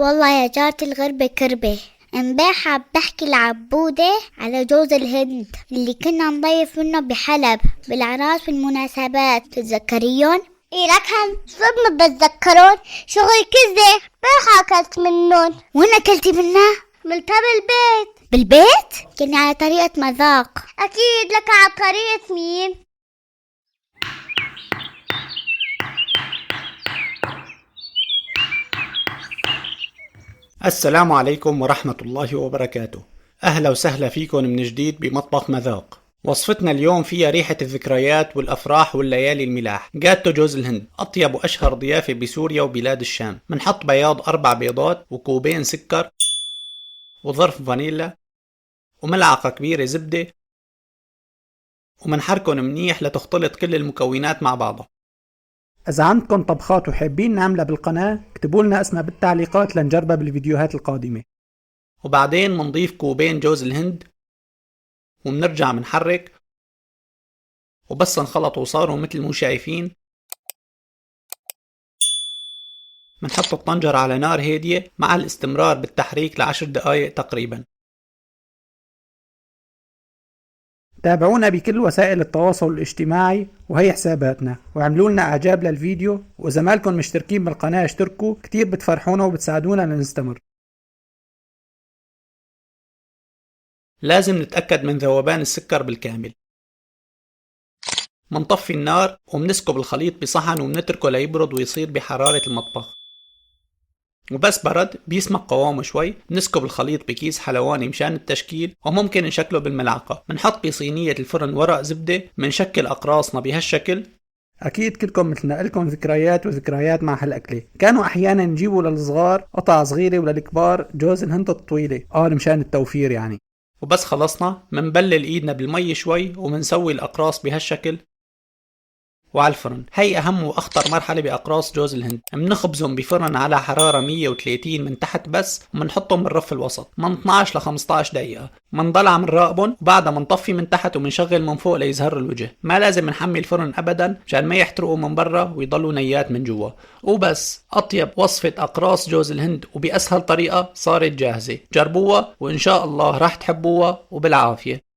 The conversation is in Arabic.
والله يا جارتي الغربة كربة. امبارحة بحكي لعبودة على جوز الهند اللي كنا نضيف منه بحلب بالأعراس والمناسبات، تتذكريون؟ ايه لكم صدمة بتذكرون شغل كذا. امبارحة اكلت منهم. وين أكلتي منها؟ عملتها بالبيت. بالبيت؟ كنا على طريقة مذاق. اكيد لك على طريقة مين؟ السلام عليكم ورحمة الله وبركاته. أهلا وسهلا فيكم من جديد بمطبخ مذاق. وصفتنا اليوم فيها ريحة الذكريات والأفراح والليالي الملاح. جاتو جوز الهند، أطيب وأشهر ضيافة بسوريا وبلاد الشام. منحط بياض 4 بيضات وكوبين سكر وظرف فانيلا وملعقة كبيرة زبدة، ومنحركن منيح لتختلط كل المكونات مع بعضها. إذا عندكم طبخات وحابين نعملها بالقناة اكتبوا لنا اسمها بالتعليقات لنجربها بالفيديوهات القادمة. وبعدين منضيف كوبين جوز الهند ومنرجع منحرك، وبس انخلط وصاروا مثل مو شايفين منحط الطنجرة على نار هادية مع الاستمرار بالتحريك ل10 دقايق تقريبا. تابعونا بكل وسائل التواصل الاجتماعي وهي حساباتنا، وعملوا لنا اعجاب للفيديو، واذا مالكم مشتركين بالقناة اشتركوا، كتير بتفرحونا وبتساعدونا لنستمر. لازم نتأكد من ذوبان السكر بالكامل. منطفي النار ومنسكب الخليط بصحن ومنتركه ليبرد ويصير بحرارة المطبخ، وبس برد بيسمك قوامه شوي بنسكب الخليط بكيس حلواني مشان التشكيل، وممكن نشكله بالملعقة. منحط بصينية الفرن ورق زبدة، منشكل أقراصنا بهالشكل. اكيد كلكم مثلنا إلكم ذكريات مع هالاكلة. كانوا احيانا نجيبوا للصغار قطع صغيرة وللكبار جوز الهند الطويلة، مشان التوفير يعني. وبس خلصنا منبلل ايدنا بالمي شوي ومنسوي الأقراص بهالشكل وعلى الفرن. هي أهم وأخطر مرحلة بأقراص جوز الهند. منخبزهم بفرن على حرارة 130 من تحت بس، ومنحطهم بالرف الوسط من 12 ل 15 دقيقة. منضل عم نراقبهم، وبعدها منطفي من تحت ومنشغل من فوق ليظهر الوجه. ما لازم نحمي الفرن أبدا مشان ما يحترقوا من برا ويضلوا نيات من جوا. وبس أطيب وصفة أقراص جوز الهند وبأسهل طريقة صارت جاهزة. جربوها وإن شاء الله راح تحبوها، وبالعافية.